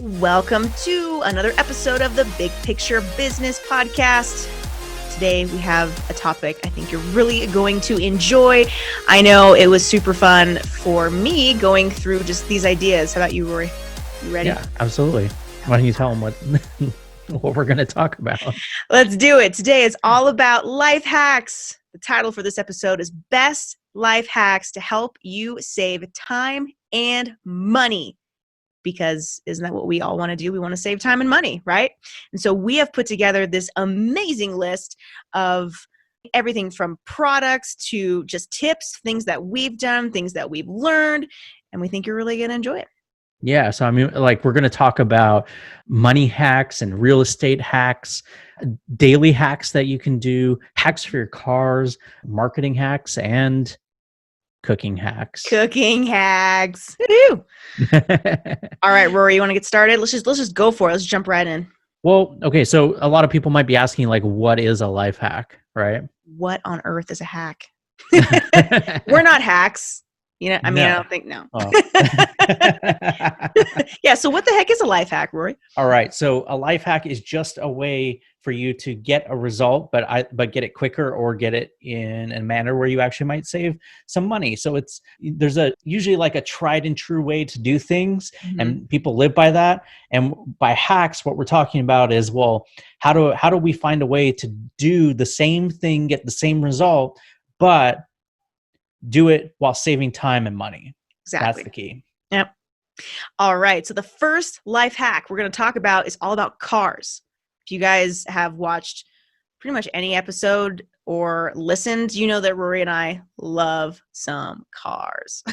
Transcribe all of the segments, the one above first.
Welcome to another episode of the Big Picture Business Podcast. Today we have a topic I think you're really going to enjoy. I know it was super fun for me going through just these ideas. How about you, Rory? You ready? Yeah, absolutely. Why don't you tell them what we're going to talk about? Let's do it. Today is all about life hacks. The title for this episode is Best Life Hacks to Help You Save Time and Money. Because isn't that what we all want to do? We want to save time and money, right? And so we have put together this amazing list of everything from products to just tips, things that we've done, things that we've learned, and we think you're really going to enjoy it. Yeah, so we're going to talk about money hacks and real estate hacks, daily hacks that you can do, hacks for your cars, marketing hacks, and cooking hacks. Cooking hacks. Woo-hoo. All right, Rory, you want to get started? Let's just go for it. Let's jump right in. Well, okay, so a lot of people might be asking, like, what is a life hack, right? What on earth is a hack? We're not hacks. I don't think, no. Oh. Yeah, so what the heck is a life hack, Rory? All right, so a life hack is just a way for you to get a result, but get it quicker or get it in a manner where you actually might save some money. So there's usually like a tried and true way to do things, and people live by that. And by hacks, what we're talking about is, well, how do we find a way to do the same thing, get the same result, but do it while saving time and money? Exactly. That's the key. Yep. All right. So the first life hack we're going to talk about is all about cars. If you guys have watched pretty much any episode or listened, you know that Rory and I love some cars.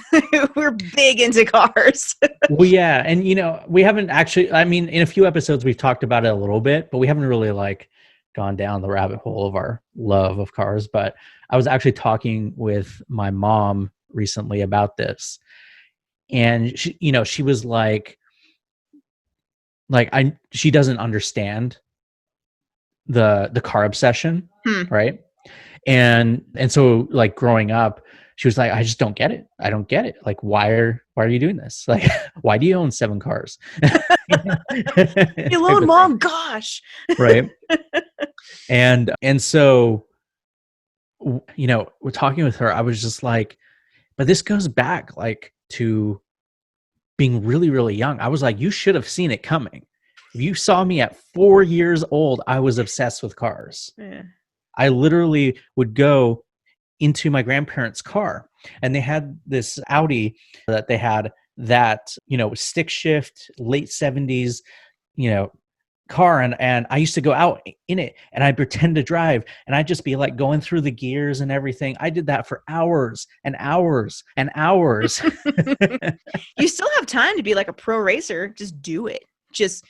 We're big into cars. Well, yeah. And, we haven't actually, in a few episodes, we've talked about it a little bit, but we haven't really gone down the rabbit hole of our love of cars. But I was actually talking with my mom recently about this. And she was she doesn't understand the car obsession, right? And so growing up, she was like, I just don't get it. I don't get it. Like, why are you doing this? Like, why do you own 7 cars? You alone, Mom. Gosh. Right. And so, we're talking with her. I was just like, but this goes back to being really, really young. I was like, you should have seen it coming. If you saw me at 4 years old, I was obsessed with cars. Yeah. I literally would go into my grandparents' car, and they had this Audi that they had that, stick shift, late 70s, car. And I used to go out in it and I'd pretend to drive, and I'd just be like going through the gears and everything. I did that for hours and hours and hours. You still have time to be like a pro racer. Just do it. Just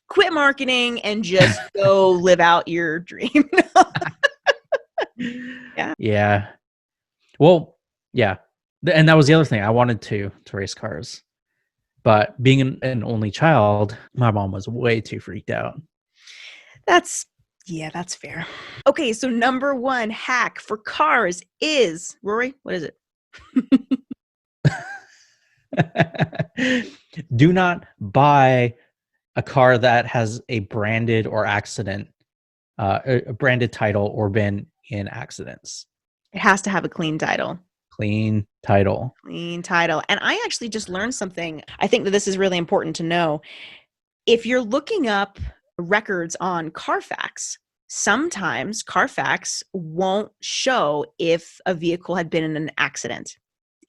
quit marketing and just go live out your dream. Yeah. Yeah. Well, yeah. And that was the other thing. I wanted to race cars. But being an only child, my mom was way too freaked out. That's fair. Okay, so number 1 hack for cars is, Rory, what is it? Do not buy a car that has a branded or a branded title or been in accidents. It has to have a clean title. Clean title. And I actually just learned something. I think that this is really important to know. If you're looking up records on Carfax, sometimes Carfax won't show if a vehicle had been in an accident.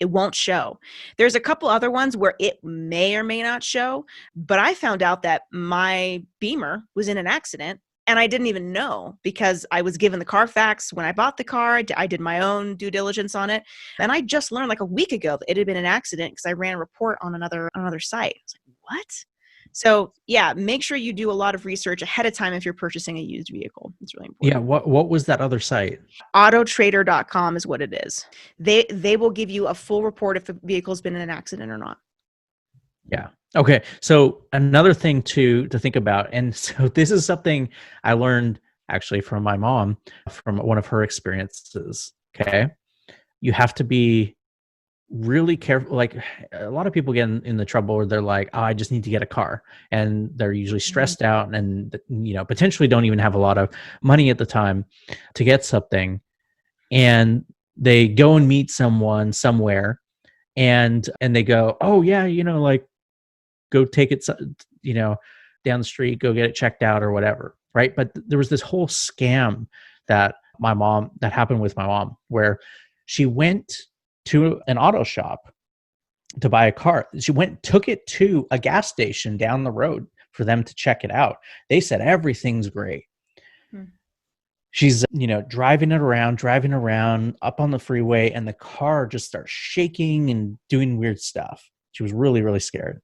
It won't show. There's a couple other ones where it may or may not show, but I found out that my Beamer was in an accident and I didn't even know because I was given the Carfax when I bought the car. I did my own due diligence on it. And I just learned a week ago that it had been an accident because I ran a report on another site. I was like, what? So yeah, make sure you do a lot of research ahead of time if you're purchasing a used vehicle. It's really important. Yeah. What was that other site? Autotrader.com is what it is. They will give you a full report if the vehicle's been in an accident or not. Yeah. Okay. So another thing to think about, and so this is something I learned actually from my mom, from one of her experiences. Okay. You have to be really careful. Like a lot of people get in the trouble where they're like, oh, I just need to get a car. And they're usually Mm. stressed out and, potentially don't even have a lot of money at the time to get something. And they go and meet someone somewhere and they go, oh yeah, like go take it, you know, down the street, go get it checked out or whatever. Right. But there was this whole scam that happened with my mom where she went to an auto shop to buy a car. She went, took it to a gas station down the road for them to check it out. They said everything's great. Hmm. She's, driving around up on the freeway, and the car just starts shaking and doing weird stuff. She was really, really scared.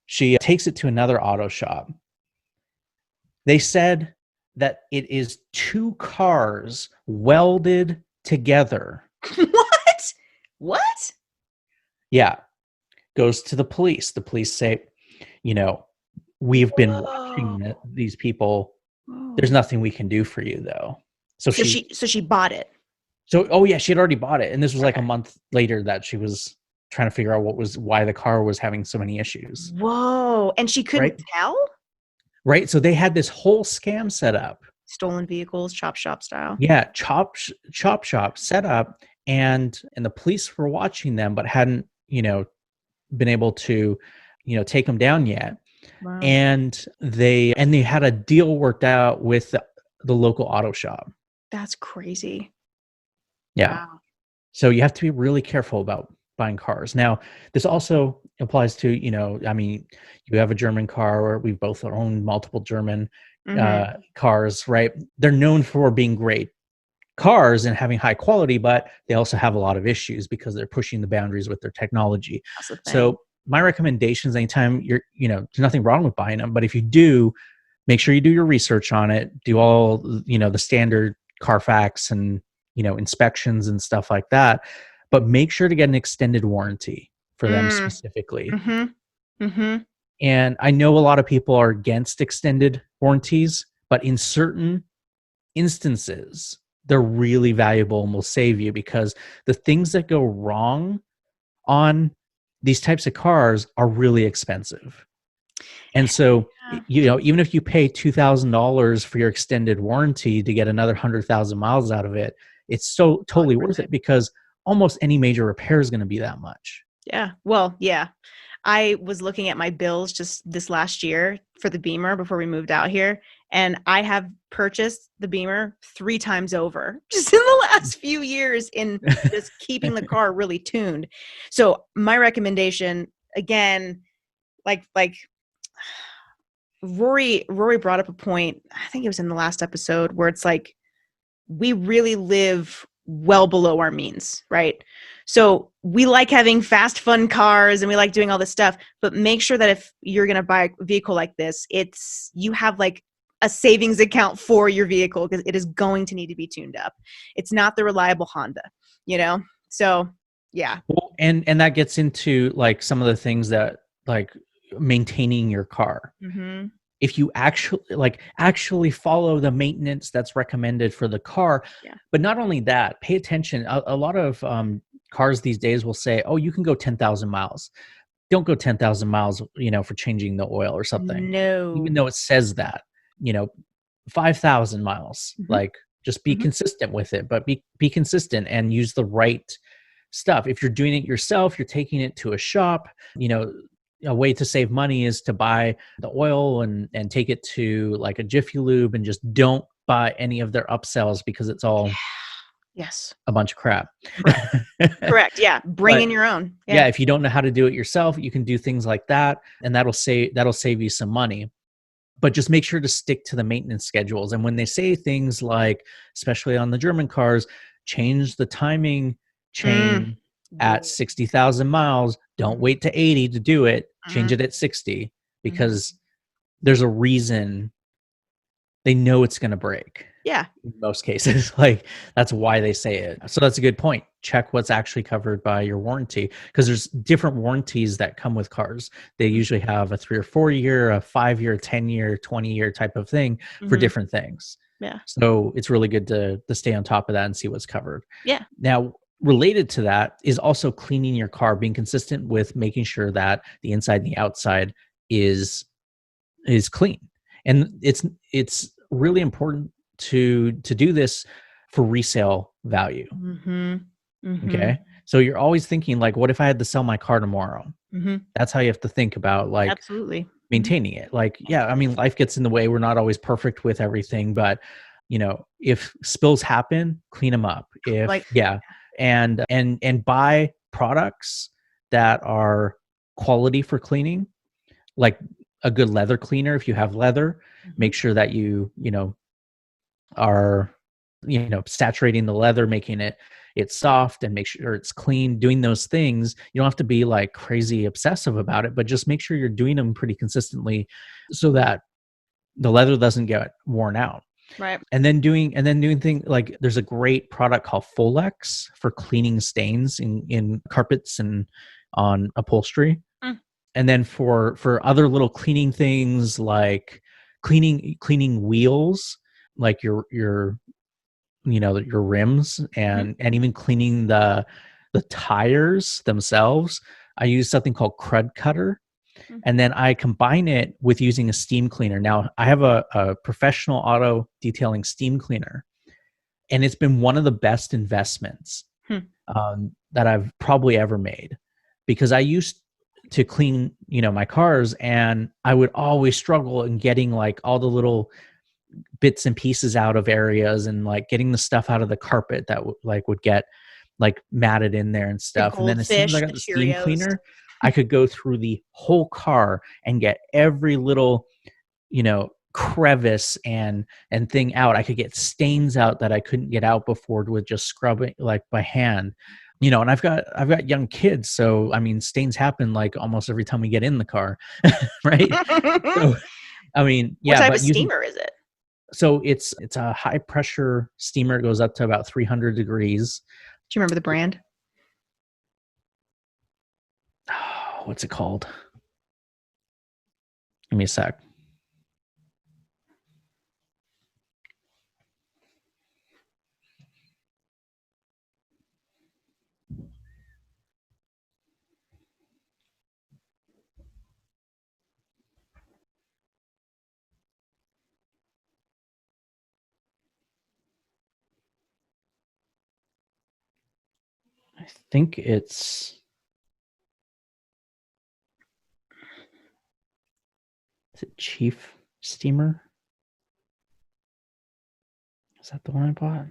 She takes it to another auto shop. They said that it is two cars welded together. What? What? Yeah. Goes to the police. The police say, we've been Whoa. watching these people. There's Whoa. nothing we can do for you, though. So So she bought it. oh yeah, she had already bought it. And this was like a Okay. month later that she was trying to figure out why the car was having so many issues. Whoa. And she couldn't Right. tell? Right. So they had this whole scam set up. Stolen vehicles, chop shop style. Yeah. Chop shop set up. And the police were watching them, but hadn't, been able to, take them down yet. Wow. And they had a deal worked out with the local auto shop. That's crazy. Yeah. Wow. So you have to be really careful about buying cars. Now, this also applies to, you have a German car, or we've both owned multiple German Mm-hmm. cars, right? They're known for being great cars and having high quality, but they also have a lot of issues because they're pushing the boundaries with their technology. That's the thing. So my recommendations anytime there's nothing wrong with buying them, but if you do, make sure you do your research on it, do all, the standard Carfax and, inspections and stuff like that, but make sure to get an extended warranty for them Mm. specifically. Mm-hmm. Mm-hmm. And I know a lot of people are against extended warranties, but in certain instances, they're really valuable and will save you, because the things that go wrong on these types of cars are really expensive. And so, Yeah. even if you pay $2,000 for your extended warranty to get another 100,000 miles out of it, it's so totally worth it, because almost any major repair is going to be that much. Yeah. Well, yeah. I was looking at my bills just this last year for the Beamer before we moved out here, and I have purchased the Beamer 3 times over just in the last few years in just keeping the car really tuned. So my recommendation, again, like Rory brought up a point, I think it was in the last episode, where it's like we really live well below our means, right? So we like having fast, fun cars and we like doing all this stuff, but make sure that if you're going to buy a vehicle like this, you have like a savings account for your vehicle, because it is going to need to be tuned up. It's not the reliable Honda, So yeah. Well, and that gets into like some of the things that, like, maintaining your car. Mm-hmm. If you actually follow the maintenance that's recommended for the car. Yeah. But not only that, pay attention. A lot of cars these days will say, oh, you can go 10,000 miles. Don't go 10,000 miles, for changing the oil or something. No. Even though it says that, 5,000 miles, Mm-hmm. like, just be Mm-hmm. consistent with it, but be consistent and use the right stuff. If you're doing it yourself, you're taking it to a shop, a way to save money is to buy the oil and take it to like a Jiffy Lube, and just don't buy any of their upsells, because it's all Yes. a bunch of crap. Correct. Correct. Yeah. Bring in But your own. yeah, if you don't know how to do it yourself, you can do things like that, and that'll save you some money. But just make sure to stick to the maintenance schedules. And when they say things like, especially on the German cars, change the timing chain at 60,000 miles, don't wait to 80 to do it. Change it at 60, because there's a reason. They know it's going to break. Yeah. In most cases, like, that's why they say it. So that's a good point. Check what's actually covered by your warranty, because there's different warranties that come with cars. They usually have a 3 or 4 year, a 5 year, 10 year, 20 year type of thing for different things. Yeah. So it's really good to stay on top of that and see what's covered. Yeah. Now, related to that is also cleaning your car, being consistent with making sure that the inside and the outside is clean. And it's really important to do this for resale value. Mm-hmm. Mm-hmm. Okay. So you're always thinking like, what if I had to sell my car tomorrow? Mm-hmm. That's how you have to think about like Absolutely. maintaining it. Like, yeah, I mean, life gets in the way. We're not always perfect with everything, but if spills happen, clean them up. Like, If yeah, and buy products that are quality for cleaning, like a good leather cleaner. If you have leather, mhm. make sure that you are saturating the leather, making it soft, and make sure it's clean. Doing those things, you don't have to be like crazy obsessive about it, but just make sure you're doing them pretty consistently so that the leather doesn't get worn out. Right. And then doing things like, there's a great product called Folex for cleaning stains in carpets and on upholstery. Mm. And then for other little cleaning things, like cleaning wheels, like your rims, Mhm. and even cleaning the tires themselves, I use something called Crud Cutter. Mm. And then I combine it with using a steam cleaner. Now I have a professional auto detailing steam cleaner, and it's been one of the best investments Hmm. that I've probably ever made, because I used to clean my cars, and I would always struggle in getting like all the little bits and pieces out of areas, and like getting the stuff out of the carpet that would get like matted in there and The stuff. And then as soon as I goldfish, got the the steam Cheerios. cleaner, I could go through the whole car and get every little crevice and thing out. I could get stains out that I couldn't get out before with just scrubbing like by hand. And I've got young kids, so I mean, stains happen like almost every time we get in the car, right? So I mean, What yeah, type of but using steamer is it? so it's a high pressure steamer. It goes up to about 300 degrees. Do you remember the brand? Oh, what's it called? Give me a sec. I think is it Chief Steamer? Is that the one I bought?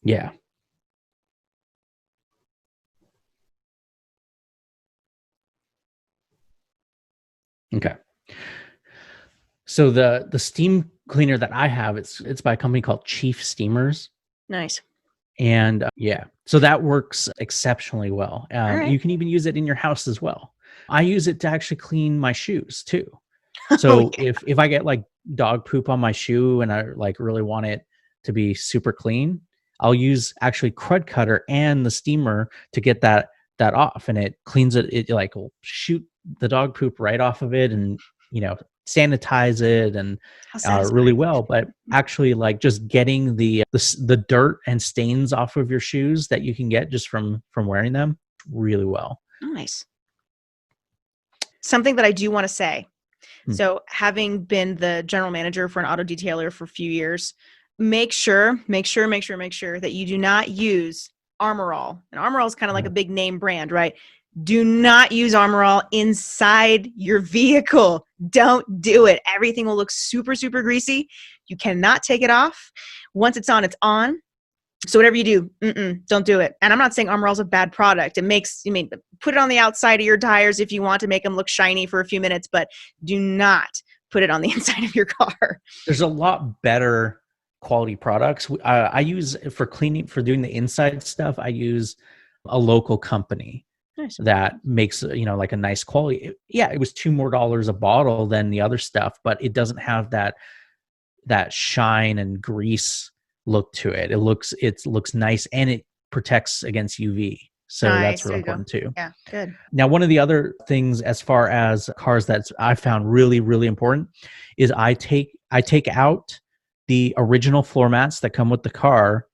Yeah. Okay. So the steam cleaner that I have, it's by a company called Chief Steamers. Nice. And yeah, so that works exceptionally well. All right. You can even use it in your house as well. I use it to actually clean my shoes too. Oh, So yeah. if I get like dog poop on my shoe and I like really want it to be super clean, I'll use actually Crud Cutter and the steamer to get that off, and it cleans it. It like will shoot the dog poop right off of it, and sanitize it and How really satisfying. well. But actually, like just getting the dirt and stains off of your shoes that you can get just from wearing them really well. Nice. Something that I do want to say. Hmm. So, having been the general manager for an auto detailer for a few years, make sure that you do not use Armor All. And Armor All is kind of like a big name brand, right? Do not use Armor All inside your vehicle. Don't do it. Everything will look super, super greasy. You cannot take it off. Once it's on, it's on. So whatever you do, don't do it. And I'm not saying Armor All is a bad product. Put it on the outside of your tires if you want to make them look shiny for a few minutes, but do not put it on the inside of your car. There's a lot better quality products. I use for cleaning, for doing the inside stuff, I use a local company Nice. that makes like a nice quality. Yeah, it was $2 more a bottle than the other stuff, but it doesn't have that shine and grease look to it. It looks nice, and it protects against UV. So that's Nice. real There you go. important too. Yeah, good. Now, one of the other things as far as cars that I found really, really important is I take out the original floor mats that come with the car,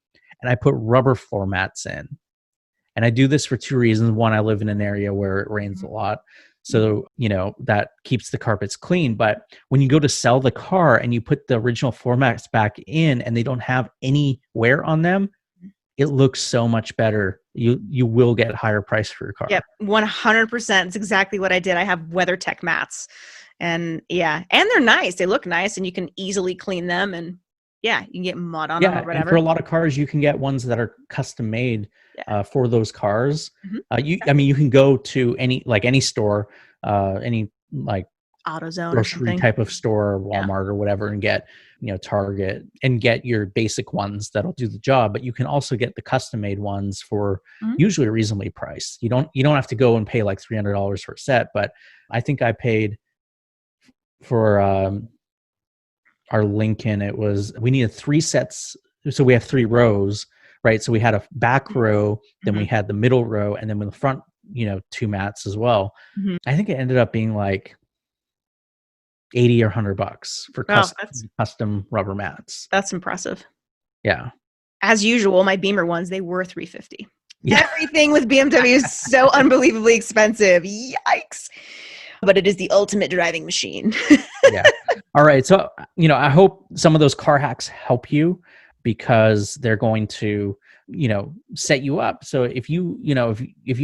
and I put rubber floor mats in. And I do this for two reasons. One, I live in an area where it rains a lot. So, that keeps the carpets clean. But when you go to sell the car and you put the original floor mats back in and they don't have any wear on them, it looks so much better. You will get a higher price for your car. Yep, 100%. It's exactly what I did. I have WeatherTech mats. And and they're nice. They look nice and you can easily clean them. And you can get mud on them or whatever. And for a lot of cars, you can get ones that are custom made for those cars. You can go to any store, any like AutoZone grocery type of store, Walmart or whatever, and get, Target, and get your basic ones that'll do the job. But you can also get the custom made ones for usually reasonably priced. You don't have to go and pay like $300 for a set, but I think I paid for our Lincoln, we needed 3 sets. So we have 3 rows, right? So we had a back row, then we had the middle row, and then with the front, 2 mats as well. I think it ended up being like $80 or $100 for custom rubber mats. That's impressive. Yeah. As usual, my Beamer ones, they were $350. Yeah. Everything with BMW is so unbelievably expensive. Yikes. But it is the ultimate driving machine. Yeah. All right. So, I hope some of those car hacks help you, because they're going to, set you up. So if you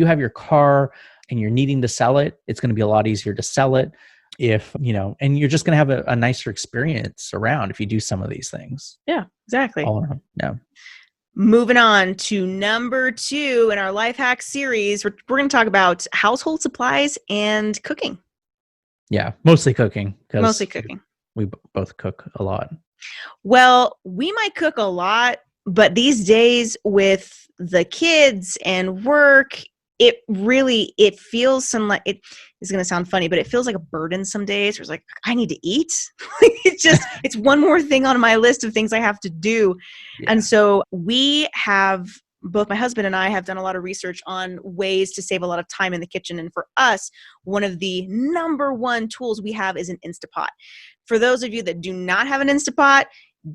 have your car and you're needing to sell it, it's going to be a lot easier to sell it and you're just going to have a nicer experience around if you do some of these things. Yeah, exactly. All around. Yeah. Moving on to number 2 in our life hack series, we're going to talk about household supplies and cooking. Yeah, mostly cooking. Mostly cooking. We both cook a lot. Well, we might cook a lot, but these days with the kids and work, it feels it is going to sound funny, but it feels like a burden some days. Where it's like, I need to eat. It's one more thing on my list of things I have to do. Yeah. And so both my husband and I have done a lot of research on ways to save a lot of time in the kitchen. And for us, one of the number one tools we have is an Instapot. For those of you that do not have an Instapot,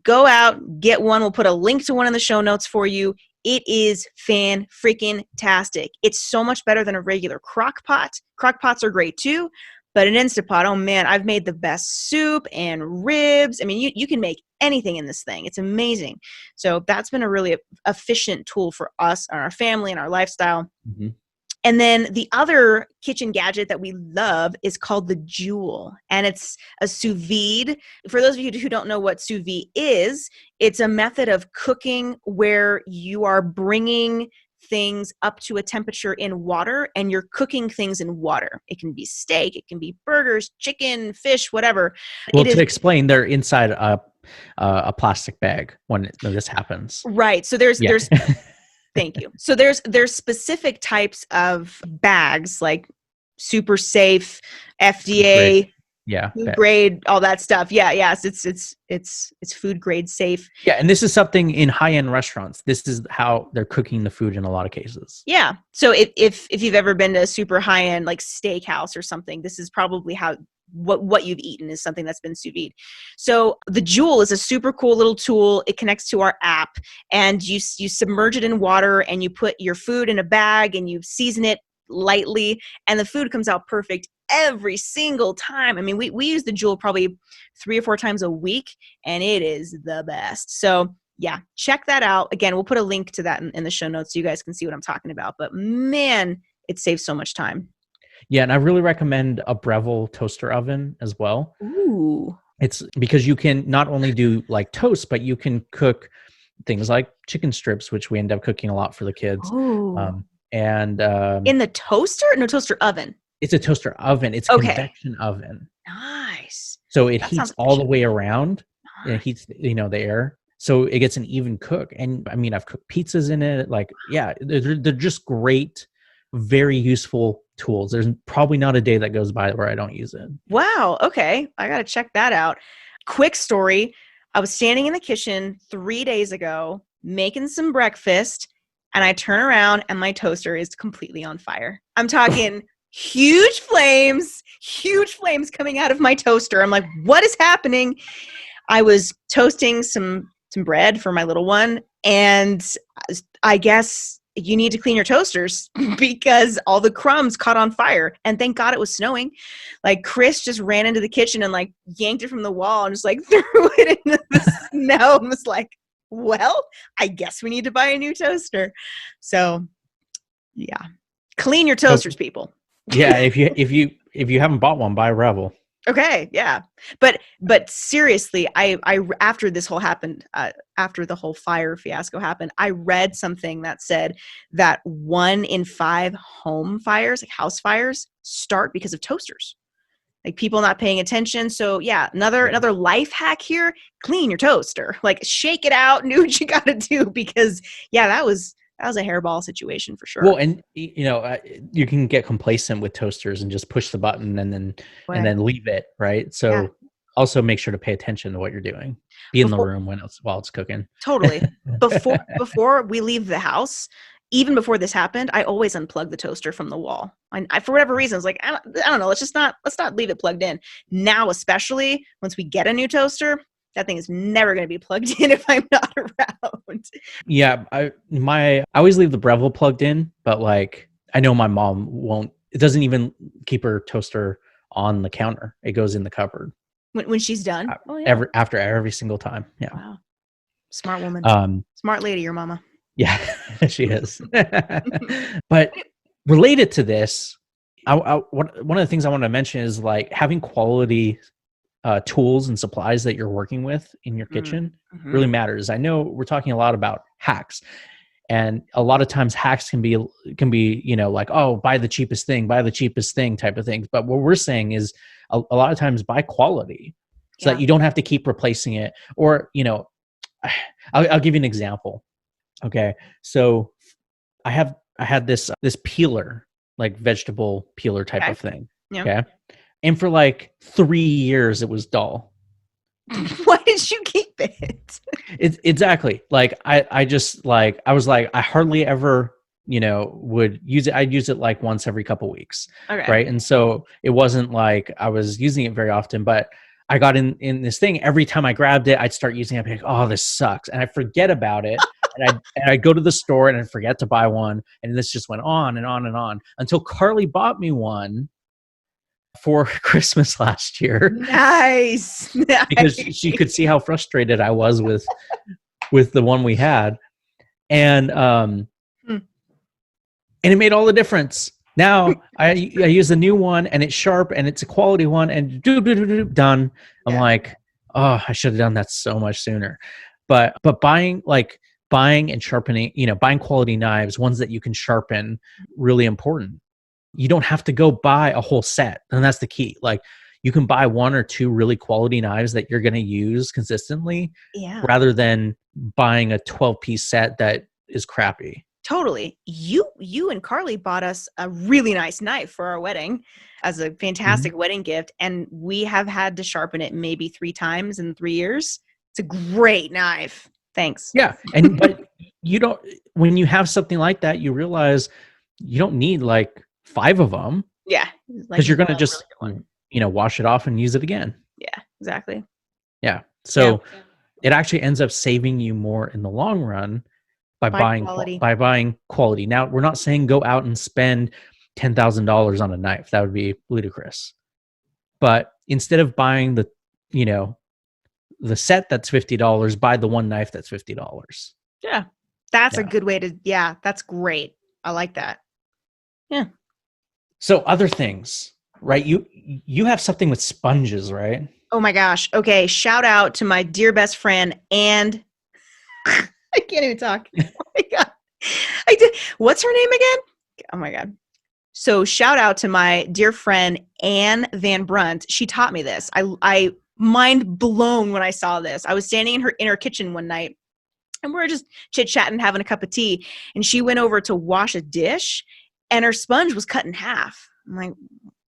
go out, get one. We'll put a link to one in the show notes for you. It is fan-freaking-tastic. It's so much better than a regular crock pot. Crock pots are great too, but an Instapot, oh man, I've made the best soup and ribs. I mean, you can make anything in this thing. It's amazing. So that's been a really efficient tool for us and our family and our lifestyle. Mm-hmm. And then the other kitchen gadget that we love is called the Joule, and it's a sous vide. For those of you who don't know what sous vide is, it's a method of cooking where you are bringing things up to a temperature in water and you're cooking things in water. It can be steak, it can be burgers, chicken, fish, whatever. Well, to explain, they're inside a plastic bag when this happens. Right. So there's thank you. So there's specific types of bags, like super safe, FDA, food grade, all that stuff. Yes, it's food grade safe. Yeah, and this is something in high-end restaurants. This is how they're cooking the food in a lot of cases. Yeah. So if you've ever been to a super high-end like steakhouse or something, this is probably how what you've eaten is something that's been sous vide. So the Joule is a super cool little tool. It connects to our app, and you submerge it in water, and you put your food in a bag and you season it lightly, and the food comes out perfect every single time. I mean, we use the Joule probably 3 or 4 times a week, and it is the best. So yeah, check that out. Again, we'll put a link to that in the show notes so you guys can see what I'm talking about. But man, it saves so much time. Yeah, and I really recommend a Breville toaster oven as well. Ooh. It's because you can not only do like toast, but you can cook things like chicken strips, which we end up cooking a lot for the kids. In the toaster? No, toaster oven. It's a toaster oven. It's a convection oven. Nice. So it heats all the way around. Nice. It heats, the air. So it gets an even cook. And I mean, I've cooked pizzas in it. Like, yeah, they're just great, very useful tools. There's probably not a day that goes by where I don't use it. Wow. Okay. I got to check that out. Quick story. I was standing in the kitchen 3 days ago making some breakfast, and I turn around and my toaster is completely on fire. I'm talking huge flames coming out of my toaster. I'm like, what is happening? I was toasting some bread for my little one, and I guess you need to clean your toasters because all the crumbs caught on fire. And thank God it was snowing. Like Chris just ran into the kitchen and like yanked it from the wall and just like threw it into the snow and was like, well, I guess we need to buy a new toaster. So yeah, clean your toasters, people. Yeah, if you haven't bought one, buy a Rebel. Okay, yeah, but seriously, I after this whole happened, after the whole fire fiasco happened, I read something that said that 1 in 5 home fires, like house fires, start because of toasters, like people not paying attention. So yeah, another life hack here: clean your toaster, like shake it out, do what you got to do, because yeah, that was a hairball situation for sure. Well, and you can get complacent with toasters and just push the button and then leave it, right? So Yeah. also make sure to pay attention to what you're doing. Be in the room while it's cooking. Totally. Before we leave the house, even before this happened, I always unplug the toaster from the wall. I for whatever reason, it's like, I don't know, let's not leave it plugged in. Now, especially once we get a new toaster, that thing is never going to be plugged in if I'm not around. Yeah, I always leave the Breville plugged in, but like I know my mom won't. It doesn't even keep her toaster on the counter. It goes in the cupboard When she's done? Oh, yeah. After every single time. Yeah. Wow. Smart woman. Smart lady, your mama. Yeah, she is. But related to this, one of the things I want to mention is like having quality tools and supplies that you're working with in your kitchen really matters. I know we're talking a lot about hacks, and a lot of times hacks can be like, oh, buy the cheapest thing type of things. But what we're saying is a lot of times buy quality so that you don't have to keep replacing it. Or I'll give you an example. Okay, so I had this peeler, like vegetable peeler type of thing. Yeah. Okay. And for like 3 years, it was dull. Why did you keep it? Exactly. Like I just like, I was like, I hardly ever, would use it. I'd use it like once every couple weeks. Okay. Right. And so it wasn't like I was using it very often, but I got in this thing. Every time I grabbed it, I'd start using it. I'd be like, oh, this sucks. And I forget about it. and I'd go to the store and I'd forget to buy one. And this just went on and on and on until Carly bought me one for Christmas last year. Nice. Because she could see how frustrated I was with the one we had. And and it made all the difference. Now I use the new one and it's sharp and it's a quality one and done. I'm like, oh, I should have done that so much sooner. But buying and sharpening, buying quality knives, ones that you can sharpen, really important. You don't have to go buy a whole set. And that's the key. Like you can buy 1 or 2 really quality knives that you're going to use consistently rather than buying a 12-piece set that is crappy. Totally. You and Carly bought us a really nice knife for our wedding as a fantastic wedding gift. And we have had to sharpen it maybe 3 times in 3 years. It's a great knife. Thanks. Yeah. But when you have something like that, you realize you don't need like 5 of them. Yeah. Because you're going to just, wash it off and use it again. Yeah, exactly. Yeah. So it actually ends up saving you more in the long run by buying quality. Now, we're not saying go out and spend $10,000 on a knife. That would be ludicrous. But instead of buying the set that's $50, buy the one knife that's $50. Yeah. That's a good way to, that's great. I like that. Yeah. So other things, right? You have something with sponges, right? Oh my gosh. Okay. Shout out to my dear best friend and I can't even talk. Oh my God. I did. What's her name again? Oh my God. So shout out to my dear friend, Anne Van Brunt. She taught me this. I mind blown when I saw this. I was standing in her kitchen one night and we were just chit chatting, having a cup of tea. And she went over to wash a dish and her sponge was cut in half. I'm like,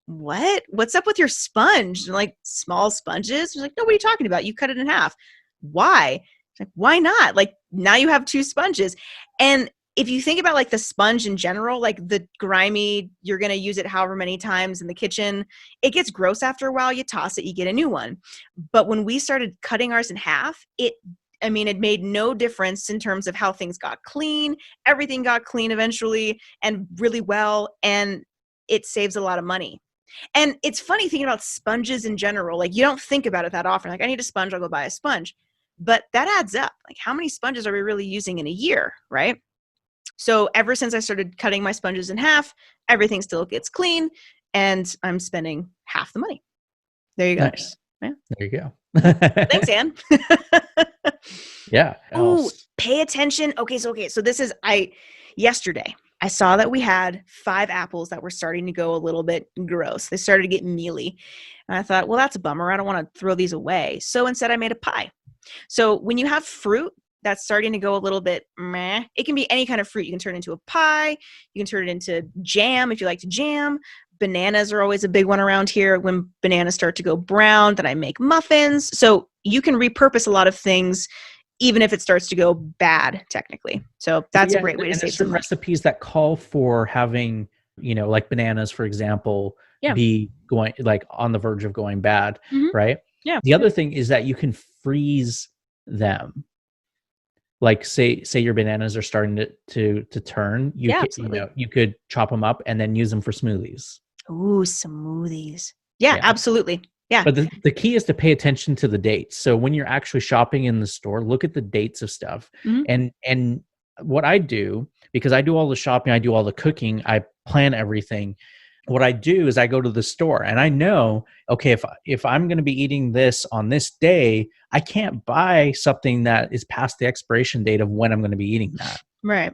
what? What's up with your sponge? And like, small sponges? She's like, no, what are you talking about? You cut it in half. Why? Like, why not? Like, now you have 2 sponges. And if you think about like the sponge in general, like the grimy, you're going to use it however many times in the kitchen, it gets gross after a while. You toss it, you get a new one. But when we started cutting ours in half, it I mean, it made no difference in terms of how things got clean. Everything got clean eventually and really well, and it saves a lot of money. And it's funny thinking about sponges in general. Like, you don't think about it that often. Like, I need a sponge, I'll go buy a sponge. But that adds up. Like, how many sponges are we really using in a year, right? So ever since I started cutting my sponges in half, everything still gets clean, and I'm spending half the money. There you go. Nice. Yeah. There you go. Thanks, Anne. Yeah. Oh, pay attention. Okay, so this is yesterday I saw that we had 5 apples that were starting to go a little bit gross. They started to get mealy. And I thought, well, that's a bummer. I don't want to throw these away. So instead I made a pie. So when you have fruit that's starting to go a little bit meh, it can be any kind of fruit. You can turn it into a pie. You can turn it into jam if you like to jam. Bananas are always a big one around here. When bananas start to go brown, then I make muffins. So you can repurpose a lot of things, even if it starts to go bad technically. So that's a great way to and save there's some some money. recipes that call for having, like bananas, for example, Yeah. be going like on the verge of going bad, Mhm. right? Yeah. The other thing is that you can freeze them. Like say your bananas are starting to turn, Yeah, absolutely. you could chop them up and then use them for smoothies. Ooh, smoothies. Yeah, Yeah. absolutely. Yeah. But the key is to pay attention to the dates. So when you're actually shopping in the store, look at the dates of stuff. Mhm. And what I do, because I do all the shopping, I do all the cooking, I plan everything. What I do is I go to the store and I know, okay, if I'm going to be eating this on this day, I can't buy something that is past the expiration date of when I'm going to be eating that. Right.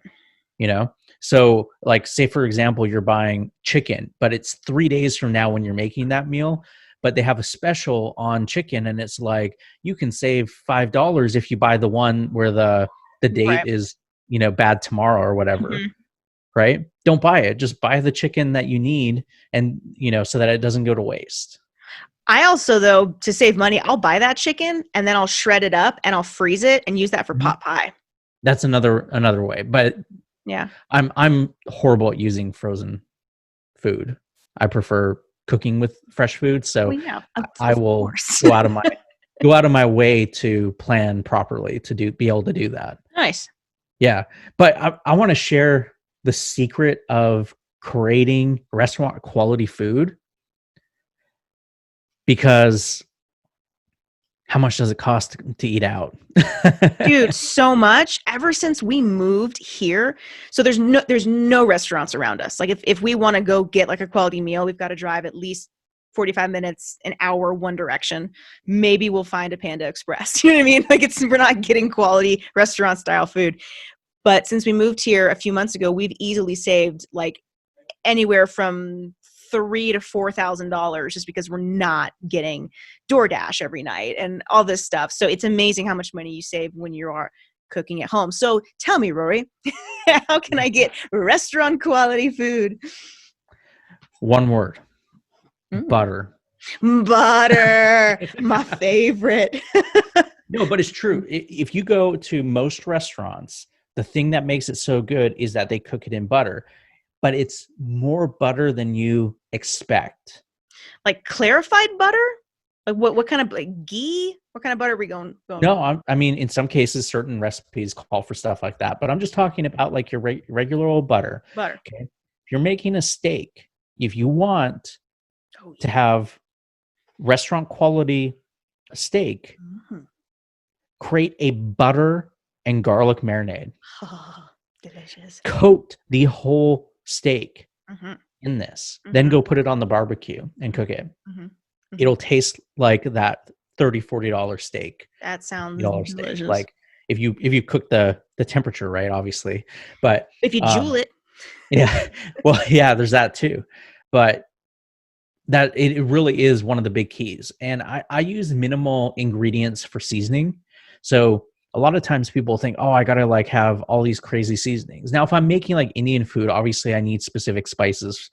You know, so like say for example you're buying chicken but it's 3 days from now when you're making that meal, but they have a special on chicken and it's like you can save $5 if you buy the one where the date Right. is bad tomorrow or whatever, Mhm. right? Don't buy it, just buy the chicken that you need, and so that it doesn't go to waste. I also, though, to save money, I'll buy that chicken and then I'll shred it up and I'll freeze it and use that for Mhm. pot pie. That's another way, but Yeah. I'm horrible at using frozen food. I prefer cooking with fresh food, Well, so yeah, I of will course. go out of my way to plan properly to be able to do that. Nice. Yeah, but I want to share the secret of creating restaurant quality food, because how much does it cost to eat out? Dude, so much. Ever since we moved here, so there's no restaurants around us. Like, if we want to go get like a quality meal, we've got to drive at least 45 minutes, an hour, one direction. Maybe we'll find a Panda Express. You know what I mean? Like, we're not getting quality restaurant style food. But since we moved here a few months ago, we've easily saved like anywhere from $3,000 to $4,000 just because we're not getting DoorDash every night and all this stuff. So it's amazing how much money you save when you are cooking at home. So tell me, Rory, how can I get restaurant quality food? One word: Mm. butter. Butter, my favorite. No, but it's true. If you go to most restaurants, the thing that makes it so good is that they cook it in butter, but it's more butter than you expect. Like clarified butter? Like what kind of like ghee? What kind of butter are we going No, with? I mean, in some cases, certain recipes call for stuff like that, but I'm just talking about like your regular old butter. Butter. Okay. If you're making a steak, if you want Oh to yeah. have restaurant quality steak, Mhm. create a butter and garlic marinade. Oh, delicious. Coat the whole steak Mhm. in this, then Mhm. go put it on the barbecue and cook it. Mhm. Mhm. It'll taste like that $30-$40 steak, That sounds $50 steak. delicious. Like if you cook the temperature right, obviously. But If you jewel it. yeah, well, yeah, there's that too. But that it really is one of the big keys. And I use minimal ingredients for seasoning. So a lot of times people think, oh, I gotta like have all these crazy seasonings. Now, if I'm making like Indian food, obviously I need specific spices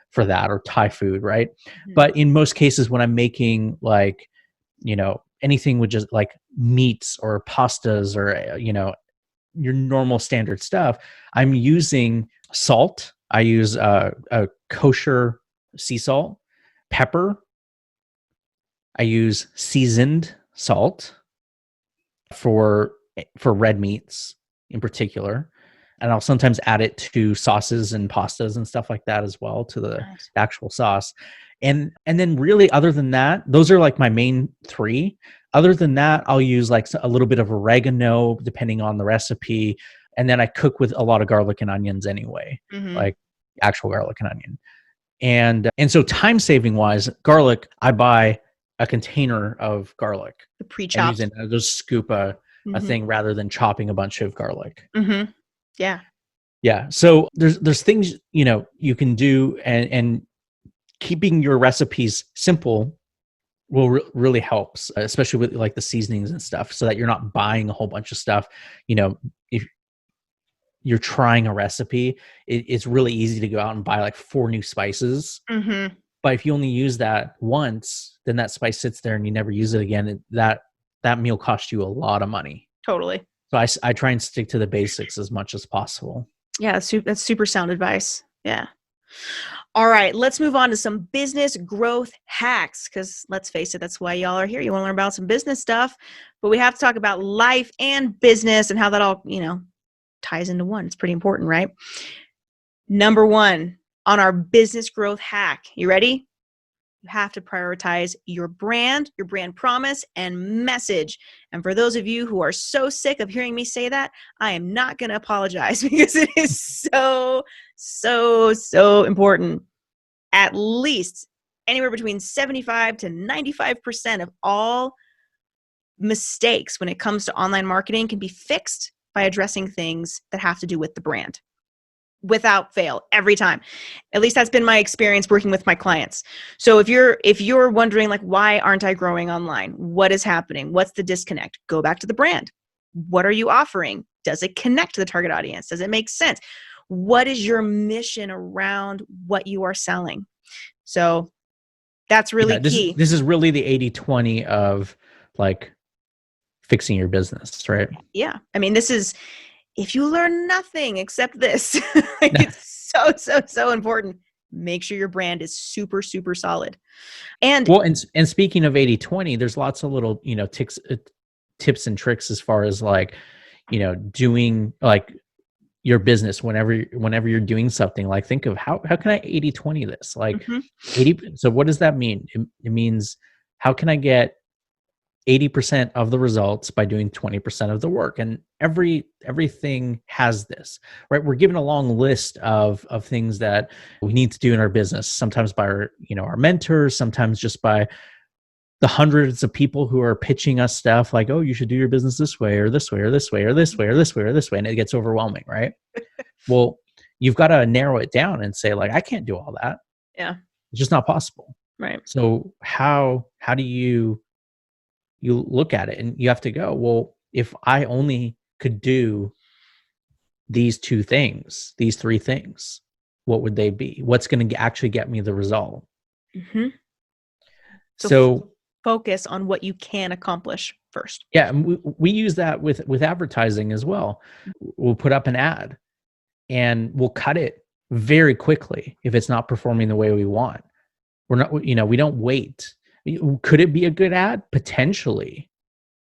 for that, or Thai food, right? Mhm. But in most cases, when I'm making like, anything with just like meats or pastas or, your normal standard stuff, I'm using salt. I use a kosher sea salt, pepper. I use seasoned salt, for red meats in particular. And I'll sometimes add it to sauces and pastas and stuff like that as well, to the Nice. actual sauce. And then really, other than that, those are like my main three. Other than that, I'll use like a little bit of oregano depending on the recipe. And then I cook with a lot of garlic and onions anyway, Mm-hmm. like actual garlic and onion. And so time saving wise, garlic, I buy a container of garlic The and use pre-chopped. it. I just scoop a Mm-hmm. thing rather than chopping a bunch of garlic. Mm-hmm. Yeah. Yeah. So there's things, you can do, and keeping your recipes simple will really helps, especially with like the seasonings and stuff, so that you're not buying a whole bunch of stuff. If you're trying a recipe, it's really easy to go out and buy like 4 new spices. Mm-hmm. But if you only use that once, then that spice sits there and you never use it again. That meal costs you a lot of money. Totally. So I try and stick to the basics as much as possible. Yeah, that's super sound advice. Yeah. All right, let's move on to some business growth hacks, because let's face it, that's why y'all are here. You want to learn about some business stuff, but we have to talk about life and business and how that all, ties into one. It's pretty important, right? Number one on our business growth hack. You ready? You have to prioritize your brand promise, and message. And for those of you who are so sick of hearing me say that, I am not going to apologize, because it is so, so, so important. At least anywhere between 75 to 95% of all mistakes when it comes to online marketing can be fixed by addressing things that have to do with the brand. Without fail, every time. At least that's been my experience working with my clients. So if you're wondering, like, why aren't I growing online? What is happening? What's the disconnect? Go back to the brand. What are you offering? Does it connect to the target audience? Does it make sense? What is your mission around what you are selling? So that's really Yeah, this key. this is really the 80/20 of like fixing your business, right? Yeah. I mean, this is, if you learn nothing except this, like, it's so, so, so important. Make sure your brand is super, super solid. And Well, and speaking of 80/20, there's lots of little, tips and tricks as far as like, doing like your business whenever you're doing something. Like, think of how can I 80/20 this? Like mhm, 80. So what does that mean? It means, how can I get 80% of the results by doing 20% of the work? And everything has this, right? We're given a long list of things that we need to do in our business, sometimes by our mentors, sometimes just by the hundreds of people who are pitching us stuff like, oh, you should do your business this way or this way or this way or this way or this way or this way. And it gets overwhelming, right? Well, you've got to narrow it down and say, like, I can't do all that. yeah, It's just not possible. right. So how do you look at it, and you have to go, well, if I only could do these 2 things, these 3 things, what would they be? What's going to actually get me the result? hmm So So focus on what you can accomplish first. yeah, and we use that with advertising as well. We'll put up an ad and we'll cut it very quickly if it's not performing the way we want. We're not, we don't wait. Could it be a good ad? Potentially,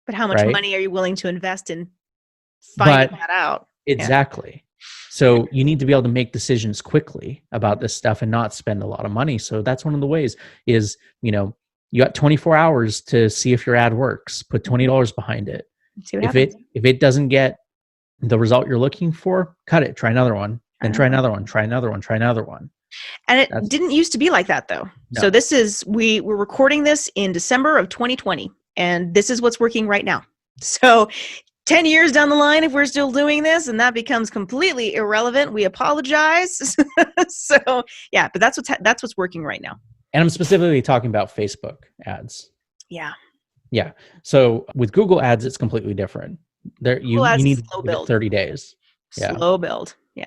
But how much right? money are you willing to invest in finding But that out? Yeah. exactly. So you need to be able to make decisions quickly about this stuff and not spend a lot of money. So that's one of the ways is, you got 24 hours to see if your ad works. Put $20 behind it. See what If happens. it doesn't get the result you're looking for, cut it. Try another one. Then try another one. Try another one. Try another one. And it That's didn't used to be like that, though. So no. we're recording this in December of 2020, and this is what's working right now. So 10 years down the line, if we're still doing this and that becomes completely irrelevant, we apologize. So yeah, but that's what's working right now. And I'm specifically talking about Facebook ads. Yeah. Yeah. So with Google ads, it's completely different. There Google you Ads need is to slow give it build. 30 days. Yeah. Slow build. Yeah.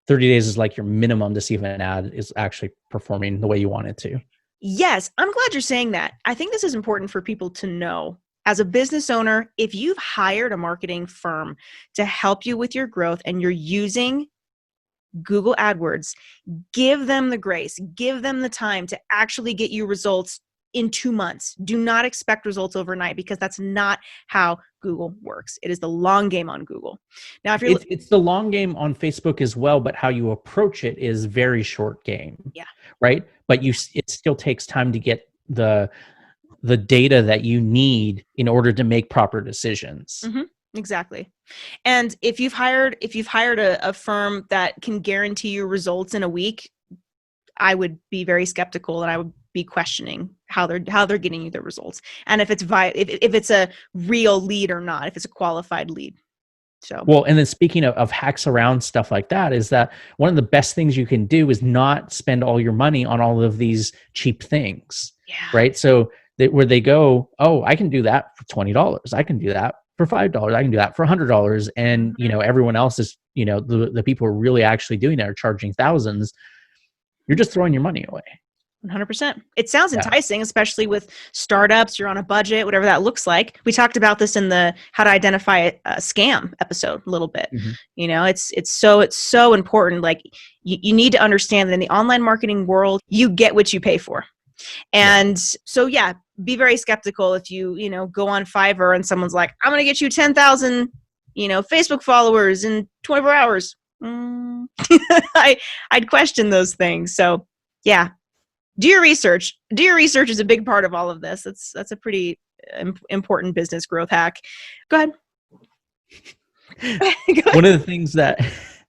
30 days is like your minimum to see if an ad is actually performing the way you want it to. Yes, I'm glad you're saying that. I think this is important for people to know. As a business owner, if you've hired a marketing firm to help you with your growth and you're using Google AdWords, give them the grace, give them the time to actually get you results in 2 months. Do not expect results overnight, because that's not how Google works. It is the long game on Google. Now, if you're It's the long game on Facebook as well, but how you approach it is very short game. Yeah. Right? But it still takes time to get the data that you need in order to make proper decisions. Mm-hmm. Exactly. And if you've hired a firm that can guarantee you results in a week, I would be very skeptical, and I would be questioning how they're getting you the results, and if it's a real lead or not, if it's a qualified lead. So, well, and then speaking of hacks around stuff like that, is that one of the best things you can do is not spend all your money on all of these cheap things. yeah. Right? So where they go, oh, I can do that for $20. I can do that for $5. I can do that for $100. And, everyone else is, the people who are really actually doing that are charging thousands. You're just throwing your money away. 100%. It sounds enticing, especially with startups. You're on a budget, whatever that looks like. We talked about this in the how to identify a scam episode a little bit. Mm-hmm. It's so important. Like you need to understand that in the online marketing world, you get what you pay for. And so, be very skeptical if you go on Fiverr and someone's like, I'm going to get you 10,000, Facebook followers in 24 hours. I'd question those things. So yeah. Do your research. Do your research is a big part of all of this. That's a pretty important business growth hack. Go ahead. One of the things that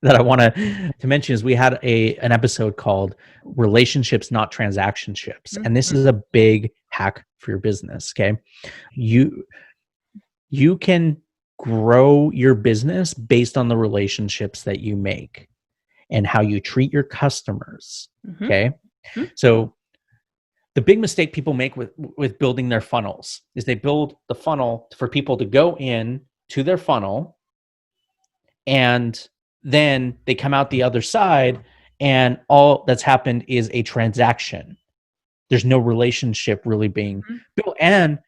I want to mention is we had an episode called Relationships, Not Transactionships. Mm-hmm. And this is a big hack for your business. Okay. You can grow your business based on the relationships that you make and how you treat your customers. Mm-hmm. Okay. Mm-hmm. So the big mistake people make with building their funnels is they build the funnel for people to go in to their funnel, and then they come out the other side and all that's happened is a transaction. There's no relationship really being built. And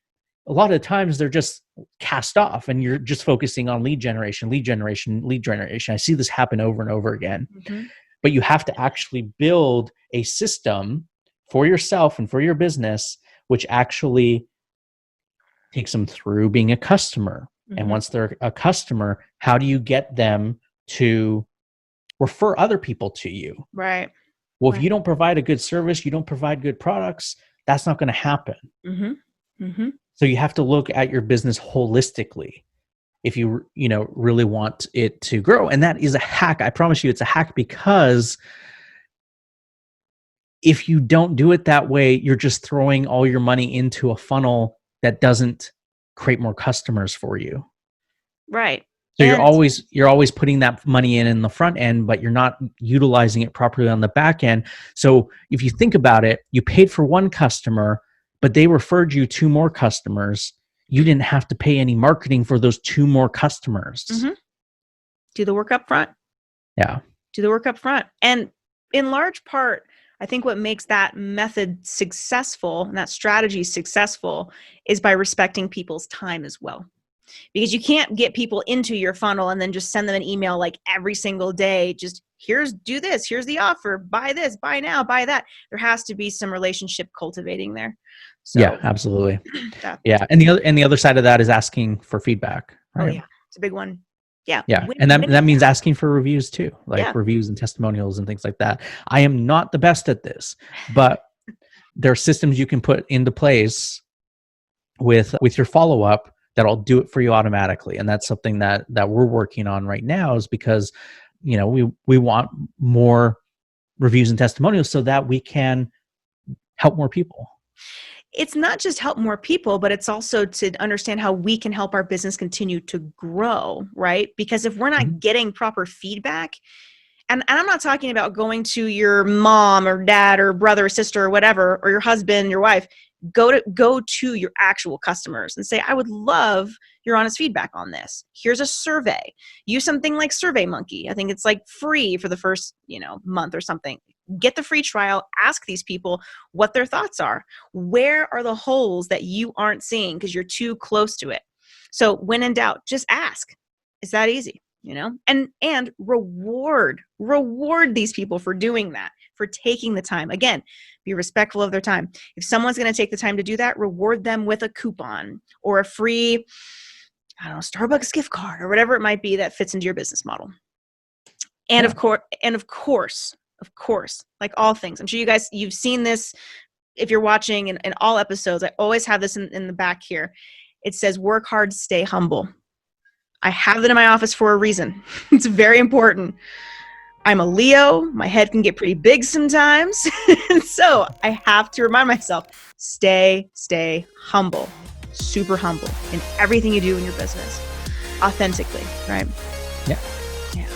a lot of times they're just cast off and you're just focusing on lead generation. I see this happen over and over again. Mm-hmm. But you have to actually build a system for yourself and for your business, which actually takes them through being a customer. Mm-hmm. And once they're a customer, how do you get them to refer other people to you? Right. Well, if you don't provide a good service, you don't provide good products, that's not going to happen. Mm-hmm. Mm-hmm. So you have to look at your business holistically if you really want it to grow. And that is a hack. I promise you it's a hack, because if you don't do it that way, you're just throwing all your money into a funnel that doesn't create more customers for you. Right. So you're always putting that money in the front end, but you're not utilizing it properly on the back end. So if you think about it, you paid for one customer, but they referred you 2 more customers. You didn't have to pay any marketing for those 2 more customers. Mm-hmm. Do the work up front. Yeah. Do the work up front. And in large part, I think what makes that method successful and that strategy successful is by respecting people's time as well. Because you can't get people into your funnel and then just send them an email like every single day. Just do this, here's the offer, buy this, buy now, buy that. There has to be some relationship cultivating there. So, yeah, absolutely. Yeah. And the other side of that is asking for feedback. Right? Oh yeah. It's a big one. Yeah. Yeah. And that means asking for reviews too, like reviews and testimonials and things like that. I am not the best at this, but there are systems you can put into place with your follow-up that'll do it for you automatically. And that's something that we're working on right now, is because, we want more reviews and testimonials so that we can help more people. It's not just help more people, but it's also to understand how we can help our business continue to grow, right? Because if we're not getting proper feedback, and I'm not talking about going to your mom or dad or brother or sister or whatever, or your husband, your wife, go to your actual customers and say, I would love your honest feedback on this. Here's a survey. Use something like SurveyMonkey. I think it's like free for the first, month or something. Get the free trial. Ask these people what their thoughts are. Where are the holes that you aren't seeing because you're too close to it? So when in doubt, just ask. It's that easy, and reward these people for doing that, for taking the time. Again, be respectful of their time. If someone's going to take the time to do that, reward them with a coupon or a free, I don't know, Starbucks gift card or whatever it might be that fits into your business model. And of course, like all things, I'm sure you've seen this if you're watching in all episodes. I always have this in the back here. It says, work hard, stay humble. I have that in my office for a reason. It's very important. I'm a Leo. My head can get pretty big sometimes. So I have to remind myself, stay humble, super humble in everything you do in your business, authentically, right? Yeah. Yeah.